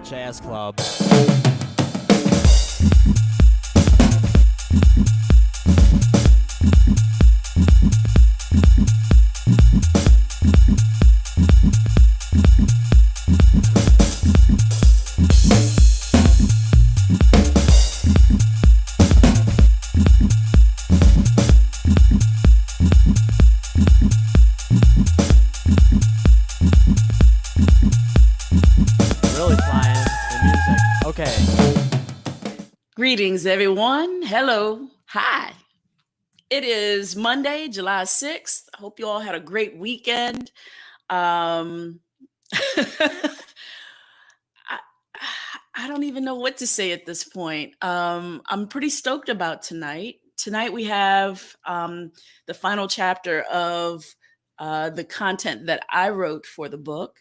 Jazz Club. Greetings, everyone. Hello. Hi. It is Monday, July 6th. I hope you all had a great weekend. I don't even know what to say at this point. I'm pretty stoked about tonight. Tonight we have the final chapter of the content that I wrote for the book.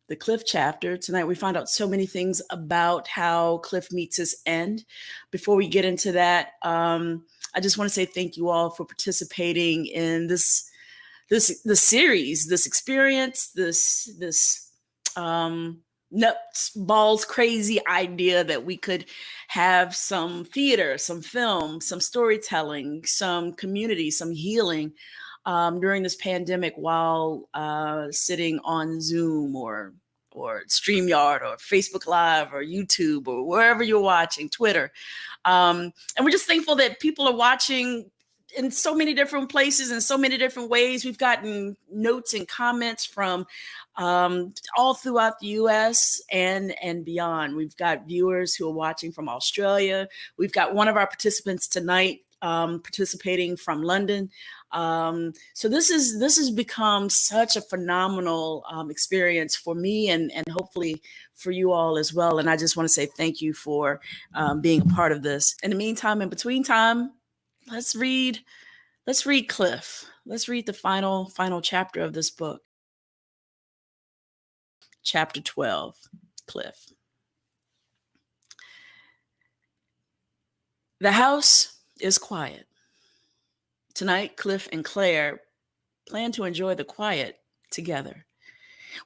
The Cliff chapter. Tonight we find out so many things about how Cliff meets his end. Before we get into that, I just want to say thank you all for participating in this series, this experience, this nuts, balls, crazy idea that we could have some theater, some film, some storytelling, some community, some healing during this pandemic while sitting on Zoom or StreamYard or Facebook Live or YouTube or wherever you're watching, Twitter. And we're just thankful that people are watching in so many different places in so many different ways. We've gotten notes and comments from all throughout the U.S. and beyond. We've got viewers who are watching from Australia. We've got one of our participants tonight participating from London. So this has become such a phenomenal experience for me and hopefully for you all as well. And I just want to say thank you for being a part of this. In the meantime, in between time, let's read Cliff. Let's read the final chapter of this book. Chapter 12, Cliff. The house is quiet. Tonight, Cliff and Clair plan to enjoy the quiet together.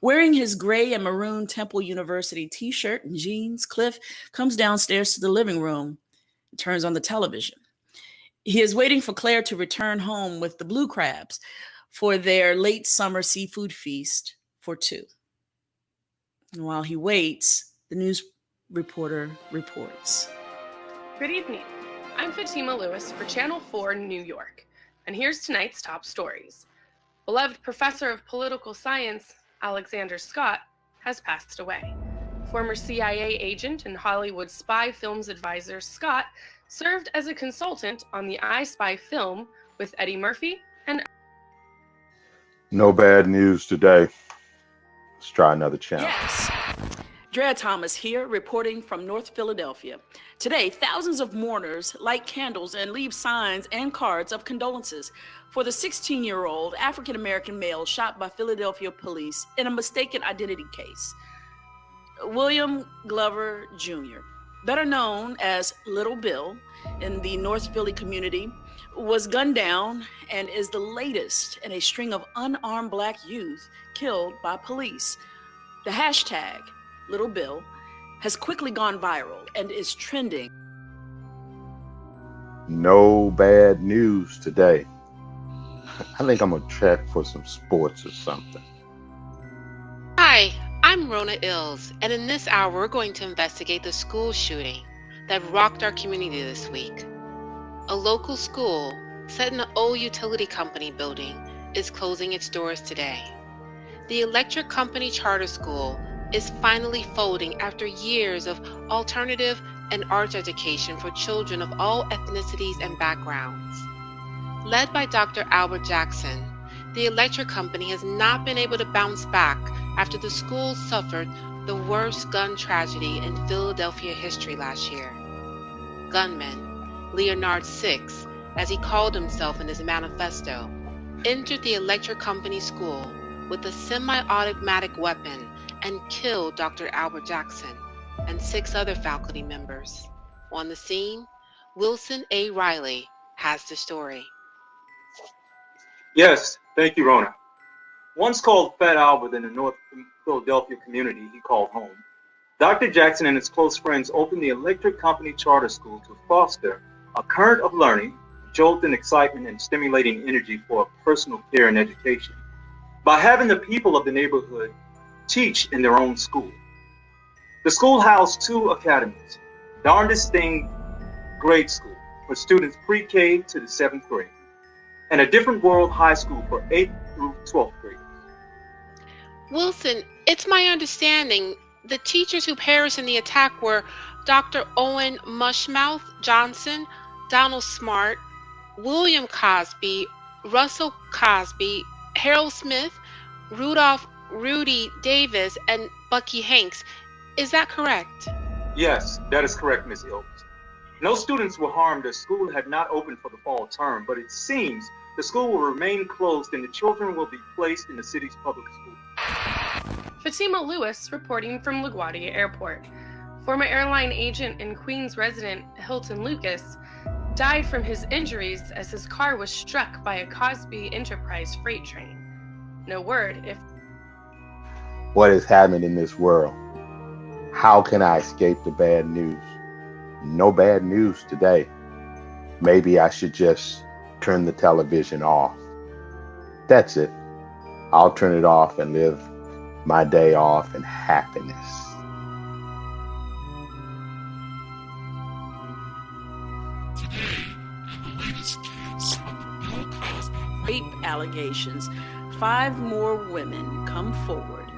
Wearing his gray and maroon Temple University t-shirt and jeans, Cliff comes downstairs to the living room and turns on the television. He is waiting for Clair to return home with the blue crabs for their late summer seafood feast for two. And while he waits, the news reporter reports. Good evening. I'm Fatima Lewis for Channel 4 New York, and here's tonight's top stories. Beloved professor of political science, Alexander Scott, has passed away. Former CIA agent and Hollywood spy films advisor Scott served as a consultant on the I Spy film with Eddie Murphy and... No bad news today. Let's try another channel. Yes. Drea Thomas here, reporting from North Philadelphia. Today, thousands of mourners light candles and leave signs and cards of condolences for the 16-year-old African-American male shot by Philadelphia police in a mistaken identity case. William Glover Jr., better known as Little Bill in the North Philly community, was gunned down and is the latest in a string of unarmed Black youth killed by police. The hashtag Little Bill has quickly gone viral and is trending. No bad news today. I think I'm gonna check for some sports or something. Hi, I'm Rhona Ills, and in this hour we're going to investigate the school shooting that rocked our community this week. A local school set in an old utility company building is closing its doors today. The electric company charter school is finally folding after years of alternative and arts education for children of all ethnicities and backgrounds. Led by Dr. Albert Jackson, the electric company has not been able to bounce back after the school suffered the worst gun tragedy in Philadelphia history last year. Gunman, Leonard Six, as he called himself in his manifesto, entered the electric company school with a semi-automatic weapon and killed Dr. Albert Jackson and 6 other faculty members. On the scene, Wilson A. Riley has the story. Yes, thank you, Rhona. Once called Fat Albert in the North Philadelphia community he called home, Dr. Jackson and his close friends opened the Electric Company Charter School to foster a current of learning, jolting excitement, and stimulating energy for personal care and education by having the people of the neighborhood teach in their own school. The school housed 2 academies, Darndest Thing Grade School for students pre-K to the 7th grade, and a Different World High School for 8th through 12th graders. Wilson, it's my understanding the teachers who perished in the attack were Dr. Owen Mushmouth Johnson, Donald Smart, William Cosby, Russell Cosby, Harold Smith, Rudolph Rudy Davis, and Bucky Hanks. Is that correct? Yes, that is correct, Ms. Ills. No students were harmed as school had not opened for the fall term, but it seems the school will remain closed and the children will be placed in the city's public school. Fatima Lewis reporting from LaGuardia Airport. Former airline agent and Queens resident Hilton Lucas died from his injuries as his car was struck by a Cosby Enterprise freight train. No word if... What is happening in this world? How can I escape the bad news? No bad news today. Maybe I should just turn the television off. That's it. I'll turn it off and live my day off in happiness. Rape allegations. 5 more women come forward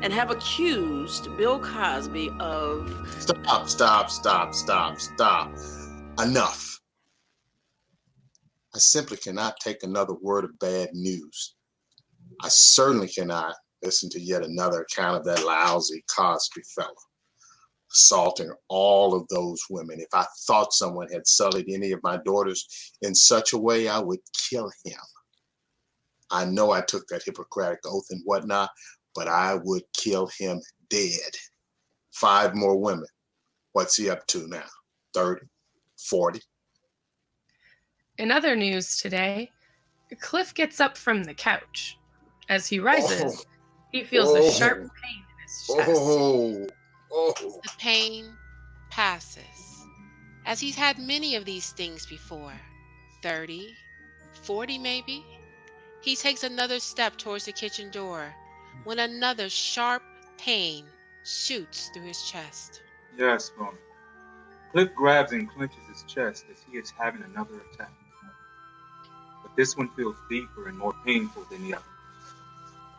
and have accused Bill Cosby of... Stop. Enough. I simply cannot take another word of bad news. I certainly cannot listen to yet another account of that lousy Cosby fella assaulting all of those women. If I thought someone had sullied any of my daughters in such a way, I would kill him. I know I took that Hippocratic oath and whatnot, but I would kill him dead. 5 more women. What's he up to now? 30? 40? In other news today, Cliff gets up from the couch. As he rises, he feels a sharp pain in his chest. The pain passes, as he's had many of these things before. 30, 40 maybe. He takes another step towards the kitchen door when another sharp pain shoots through his chest. Yes, Rhona. Cliff grabs and clenches his chest as he is having another attack. But this one feels deeper and more painful than the other.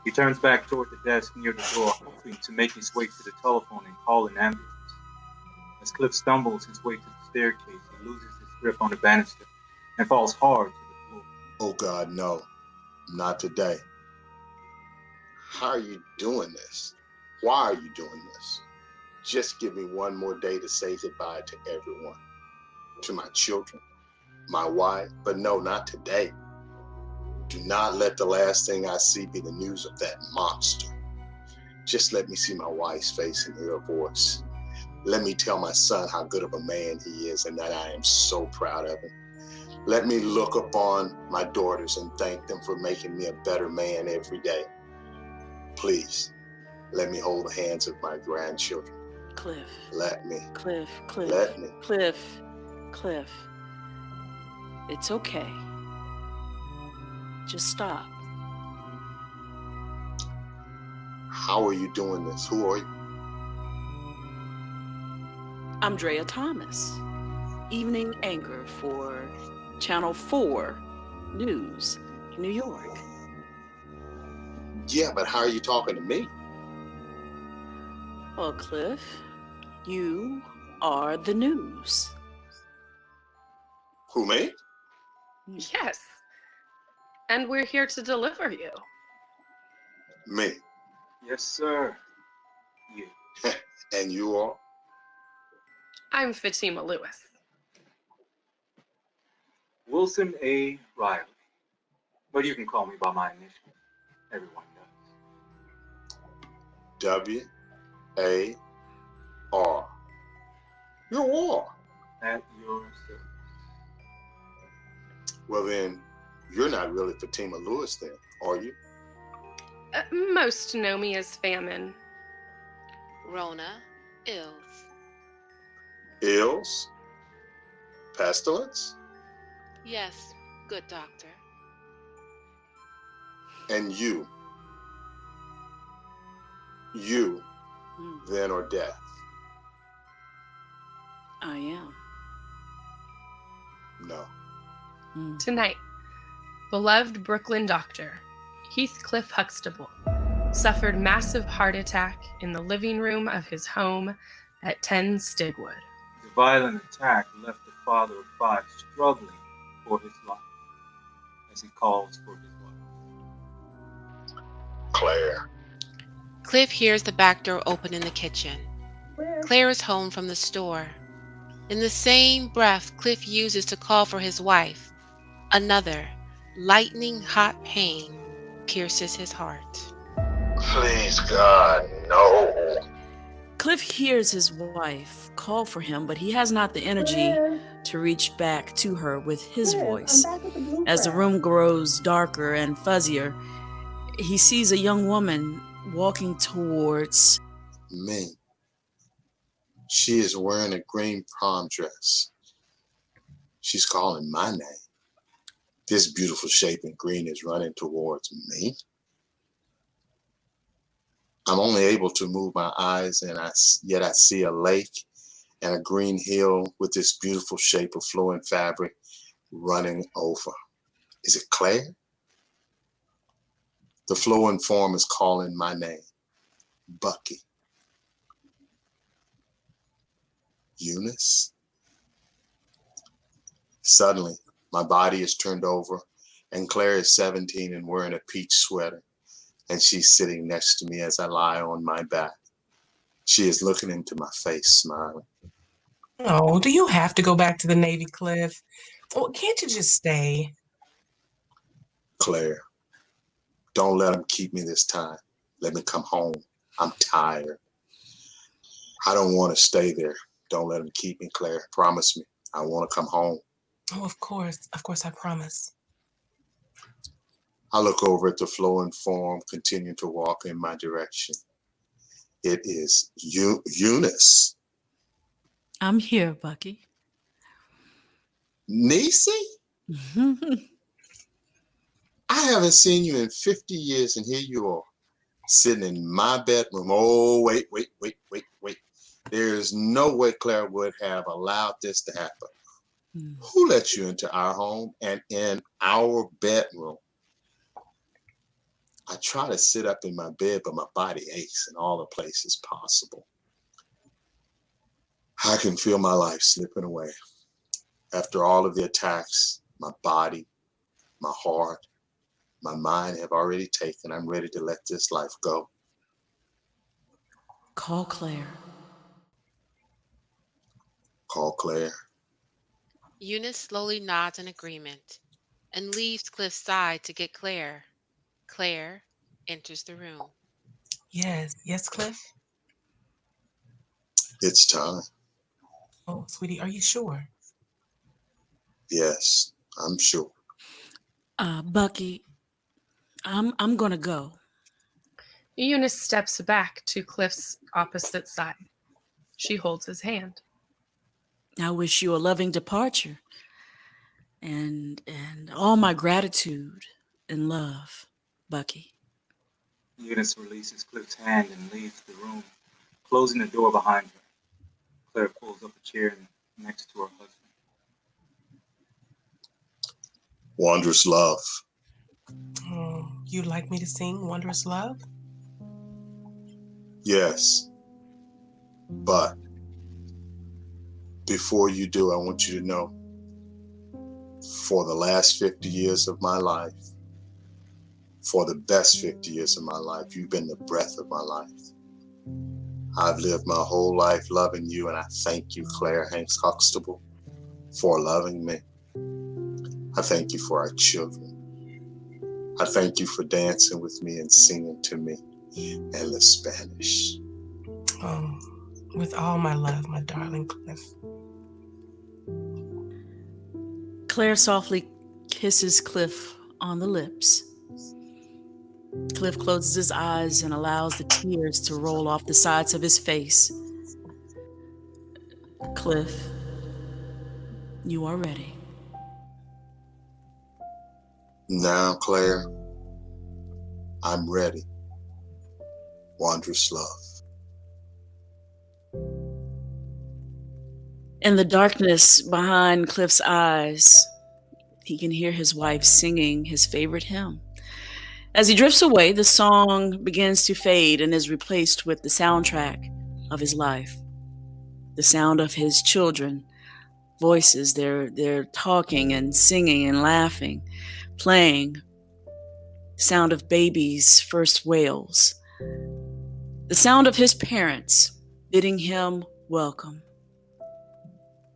He turns back toward the desk near the door, hoping to make his way to the telephone and call an ambulance. As Cliff stumbles his way to the staircase, he loses his grip on the banister and falls hard to the floor. Oh God, no. Not today. How are you doing this? Why are you doing this? Just give me one more day to say goodbye to everyone. To my children, my wife, but no, not today. Do not let the last thing I see be the news of that monster. Just let me see my wife's face and hear her voice. Let me tell my son how good of a man he is and that I am so proud of him. Let me look upon my daughters and thank them for making me a better man every day. Please, let me hold the hands of my grandchildren. Cliff. Let me. Cliff. Let me. Cliff. It's okay. Just stop. How are you doing this? Who are you? I'm Drea Thomas, evening anchor for Channel 4 News, New York. Yeah, but how are you talking to me? Well, Cliff, you are the news. Who, me? Yes. And we're here to deliver you. Me. Yes, sir. You. And you are? I'm Fatima Lewis. Wilson A. Riley. But you can call me by my initials. Everyone does. W-A-R. You are. At your service. Well then, you're not really Fatima Lewis then, are you? Most know me as Famine. Rhona, Ills. Ills? Pestilence? Yes, good doctor. And you, then or death? I am. No. Tonight, beloved Brooklyn doctor, Heathcliff Huxtable, suffered massive heart attack in the living room of his home at 10 Stigwood. The violent attack left the father of 5 struggling for his life, as he calls for his wife. Clair. Cliff hears the back door open in the kitchen. Claire is home from the store. In the same breath Cliff uses to call for his wife, another lightning hot pain pierces his heart. Please, God, no. Cliff hears his wife call for him, but he has not the energy to reach back to her with his voice. As the room grows darker and fuzzier, he sees a young woman walking towards Me. She is wearing a green prom dress. She's calling my name. This beautiful shape in green is running towards me. I'm only able to move my eyes, and yet I see a lake and a green hill with this beautiful shape of flowing fabric running over. Is it Clair? The flowing form is calling my name. Bucky. Eunice? Suddenly, my body is turned over, and Claire is 17 and wearing a peach sweater, and she's sitting next to me as I lie on my back. She is looking into my face, smiling. Oh, do you have to go back to the Navy, Cliff? Or can't you just stay? Claire, don't let them keep me this time. Let me come home. I'm tired. I don't want to stay there. Don't let them keep me, Claire. Promise me. I want to come home. Oh, of course, I promise. I look over at the flowing form, continue to walk in my direction. It is Eunice. I'm here, Bucky. Niecy? I haven't seen you in 50 years, and here you are, sitting in my bedroom. Oh, wait. There's no way Claire would have allowed this to happen. Who let you into our home and in our bedroom? I try to sit up in my bed, but my body aches in all the places possible. I can feel my life slipping away. After all of the attacks, my body, my heart, my mind have already taken. I'm ready to let this life go. Call Claire. Call Claire. Eunice slowly nods in agreement and leaves Cliff's side to get Claire. Claire enters the room. Yes, Cliff? It's time. Oh, sweetie, are you sure? Yes, I'm sure. Bucky, I'm gonna go. Eunice steps back to Cliff's opposite side. She holds his hand. I wish you a loving departure and all my gratitude and love, Bucky. Eunice releases Cliff's hand and leaves the room, closing the door behind her. Claire pulls up a chair next to her husband. Wondrous love. Oh, you'd like me to sing Wondrous Love? Yes, but before you do, I want you to know, for the last 50 years of my life, for the best 50 years of my life, you've been the breath of my life. I've lived my whole life loving you, and I thank you, Claire Hanks Huxtable, for loving me. I thank you for our children. I thank you for dancing with me and singing to me endless Spanish. Oh, with all my love, my darling Cliff. Claire softly kisses Cliff on the lips. Cliff closes his eyes and allows the tears to roll off the sides of his face. Cliff, you are ready. Now, Clair, I'm ready. Wondrous love. In the darkness behind Cliff's eyes, he can hear his wife singing his favorite hymn. As he drifts away, the song begins to fade and is replaced with the soundtrack of his life. The sound of his children, voices, they're talking and singing and laughing, playing. The sound of babies' first wails. The sound of his parents bidding him welcome.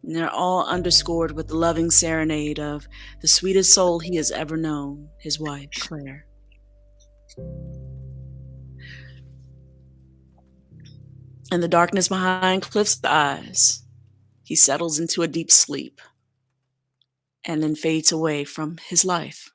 And they're all underscored with the loving serenade of the sweetest soul he has ever known, his wife, Clair. In the darkness behind Cliff's eyes, he settles into a deep sleep and then fades away from his life.